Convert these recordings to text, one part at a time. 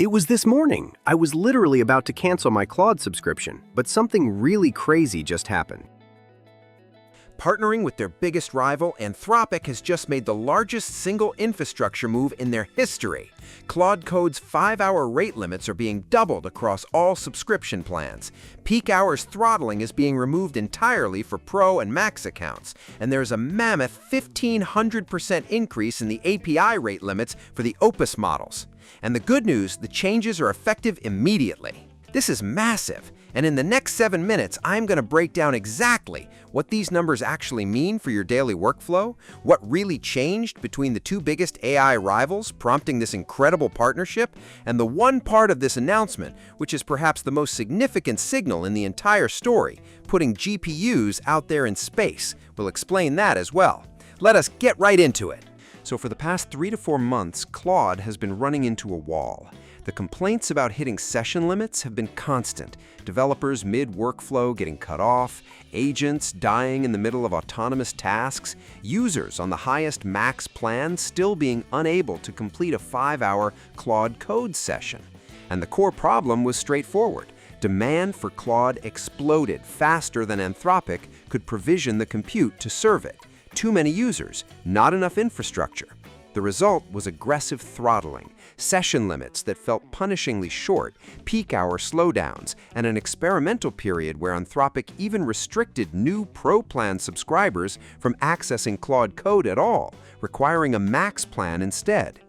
It was this morning. I was literally about to cancel my Claude subscription, but something really crazy just happened. Partnering with their biggest rival, Anthropic has just made the largest single infrastructure move in their history. Claude Code's 5-hour rate limits are being doubled across all subscription plans. Peak hours throttling is being removed entirely for Pro and Max accounts, and there's a mammoth 1,500% increase in the API rate limits for the Opus models. And the good news, the changes are effective immediately. This is massive, and in the next 7 minutes, I'm going to break down exactly what these numbers actually mean for your daily workflow, what really changed between the two biggest AI rivals, prompting this incredible partnership, and the one part of this announcement, which is perhaps the most significant signal in the entire story, putting GPUs out there in space. We'll explain that as well. Let us get right into it. So for the past 3 to 4 months, Claude has been running into a wall. The complaints about hitting session limits have been constant. Developers mid-workflow getting cut off, agents dying in the middle of autonomous tasks, users on the highest max plan still being unable to complete a 5-hour Claude Code session. And the core problem was straightforward. Demand for Claude exploded faster than Anthropic could provision the compute to serve it. Too many users, not enough infrastructure. The result was aggressive throttling, session limits that felt punishingly short, peak hour slowdowns, and an experimental period where Anthropic even restricted new Pro plan subscribers from accessing Claude Code at all, requiring a Max plan instead.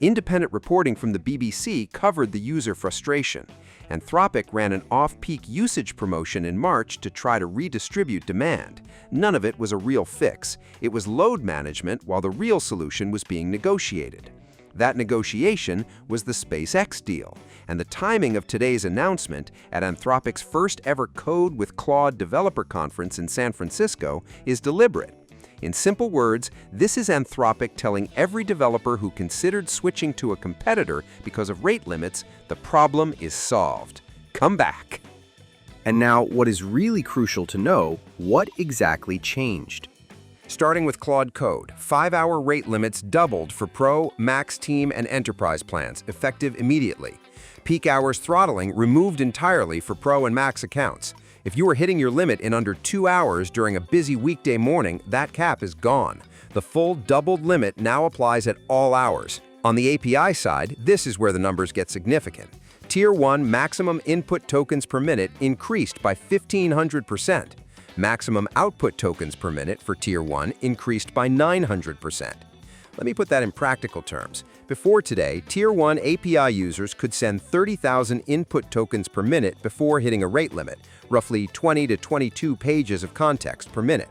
Independent reporting from the BBC covered the user frustration. Anthropic ran an off-peak usage promotion in March to try to redistribute demand. None of it was a real fix. It was load management while the real solution was being negotiated. That negotiation was the SpaceX deal, and the timing of today's announcement at Anthropic's first ever Code with Claude developer conference in San Francisco is deliberate. In simple words, this is Anthropic telling every developer who considered switching to a competitor because of rate limits, the problem is solved. Come back. And now, what is really crucial to know, what exactly changed? Starting with Claude Code, 5-hour rate limits doubled for Pro, Max Team, and Enterprise plans, effective immediately. Peak hours throttling removed entirely for Pro and Max accounts. If you were hitting your limit in under 2 hours during a busy weekday morning, that cap is gone. The full doubled limit now applies at all hours. On the API side, this is where the numbers get significant. Tier 1 maximum input tokens per minute increased by 1,500%. Maximum output tokens per minute for Tier 1 increased by 900%. Let me put that in practical terms. Before today, Tier 1 API users could send 30,000 input tokens per minute before hitting a rate limit, roughly 20 to 22 pages of context per minute.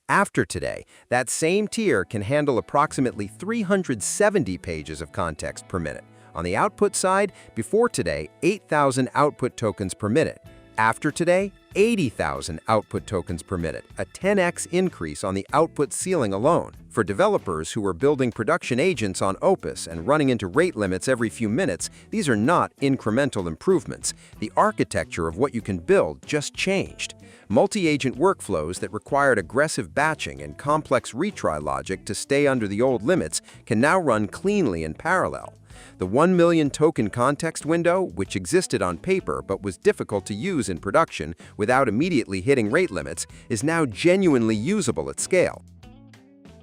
After today, that same tier can handle approximately 370 pages of context per minute. On the output side, before today, 8,000 output tokens per minute. After today, 80,000 output tokens per minute, a 10x increase on the output ceiling alone. For developers who are building production agents on Opus and running into rate limits every few minutes, these are not incremental improvements. The architecture of what you can build just changed. Multi-agent workflows that required aggressive batching and complex retry logic to stay under the old limits can now run cleanly in parallel. The 1 million token context window, which existed on paper but was difficult to use in production without immediately hitting rate limits, is now genuinely usable at scale.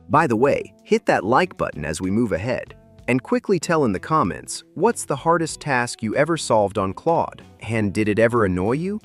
By the way, hit that like button as we move ahead. And quickly tell in the comments, what's the hardest task you ever solved on Claude? And did it ever annoy you?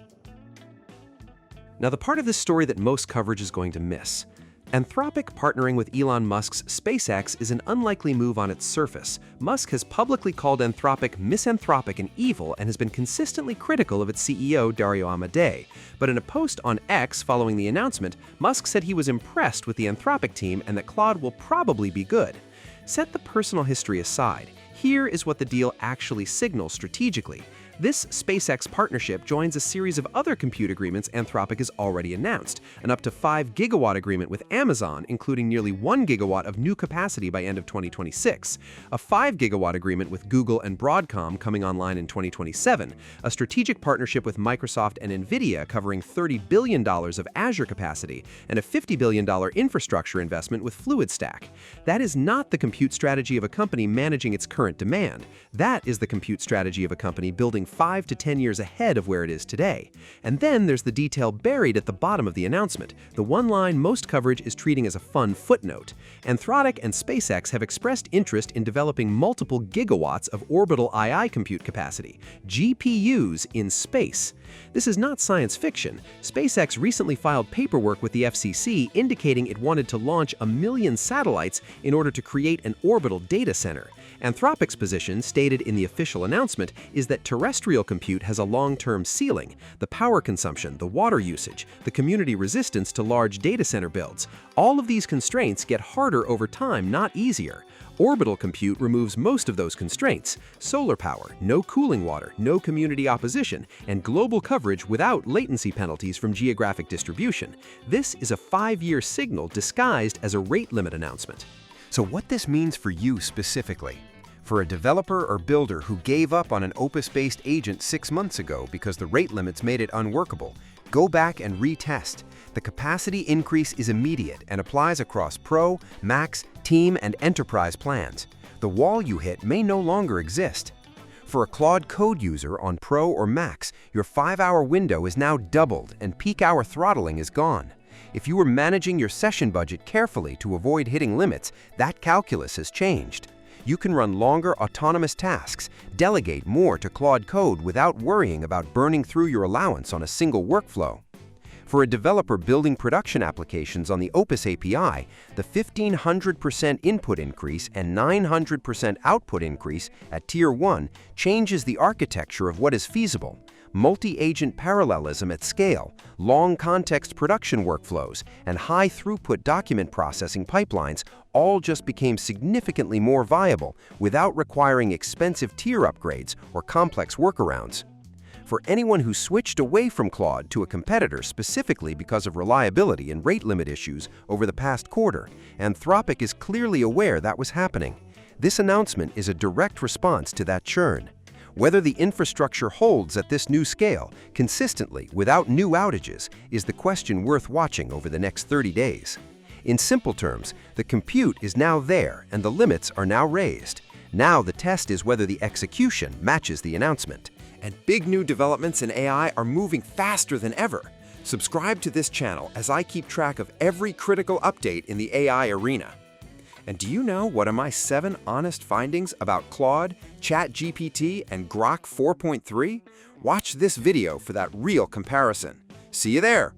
Now, the part of this story that most coverage is going to miss. Anthropic partnering with Elon Musk's SpaceX is an unlikely move on its surface. Musk has publicly called Anthropic misanthropic and evil and has been consistently critical of its CEO, Dario Amodei. But in a post on X following the announcement, Musk said he was impressed with the Anthropic team and that Claude will probably be good. Set the personal history aside. Here is what the deal actually signals strategically. This SpaceX partnership joins a series of other compute agreements Anthropic has already announced, an up to 5 gigawatt agreement with Amazon, including nearly 1 gigawatt of new capacity by end of 2026, a 5 gigawatt agreement with Google and Broadcom coming online in 2027, a strategic partnership with Microsoft and NVIDIA covering $30 billion of Azure capacity, and a $50 billion infrastructure investment with FluidStack. That is not the compute strategy of a company managing its current demand. That is the compute strategy of a company building 5 to 10 years ahead of where it is today. And then there's the detail buried at the bottom of the announcement, the one line most coverage is treating as a fun footnote. Anthropic and SpaceX have expressed interest in developing multiple gigawatts of orbital AI compute capacity, GPUs, in space. This is not science fiction. SpaceX recently filed paperwork with the FCC indicating it wanted to launch 1 million satellites in order to create an orbital data center. Anthropic's position, stated in the official announcement, is that terrestrial compute has a long-term ceiling. The power consumption, the water usage, the community resistance to large data center builds. All of these constraints get harder over time, not easier. Orbital compute removes most of those constraints: solar power, no cooling water, no community opposition, and global coverage without latency penalties from geographic distribution. This is a 5-year signal disguised as a rate limit announcement. So what this means for you specifically? For a developer or builder who gave up on an Opus-based agent 6 months ago because the rate limits made it unworkable, go back and retest. The capacity increase is immediate and applies across Pro, Max, Team, and Enterprise plans. The wall you hit may no longer exist. For a Claude Code user on Pro or Max, your 5-hour window is now doubled and peak hour throttling is gone. If you were managing your session budget carefully to avoid hitting limits, that calculus has changed. You can run longer autonomous tasks, delegate more to Claude Code without worrying about burning through your allowance on a single workflow. For a developer building production applications on the Opus API, the 1,500% input increase and 900% output increase at Tier 1 changes the architecture of what is feasible. Multi-agent parallelism at scale, long context production workflows, and high-throughput document processing pipelines all just became significantly more viable without requiring expensive tier upgrades or complex workarounds. For anyone who switched away from Claude to a competitor specifically because of reliability and rate limit issues over the past quarter, Anthropic is clearly aware that was happening. This announcement is a direct response to that churn. Whether the infrastructure holds at this new scale, consistently, without new outages, is the question worth watching over the next 30 days. In simple terms, the compute is now there and the limits are now raised. Now the test is whether the execution matches the announcement. And big new developments in AI are moving faster than ever. Subscribe to this channel as I keep track of every critical update in the AI arena. And do you know what are my 7 honest findings about Claude, ChatGPT, and Grok 4.3? Watch this video for that real comparison. See you there!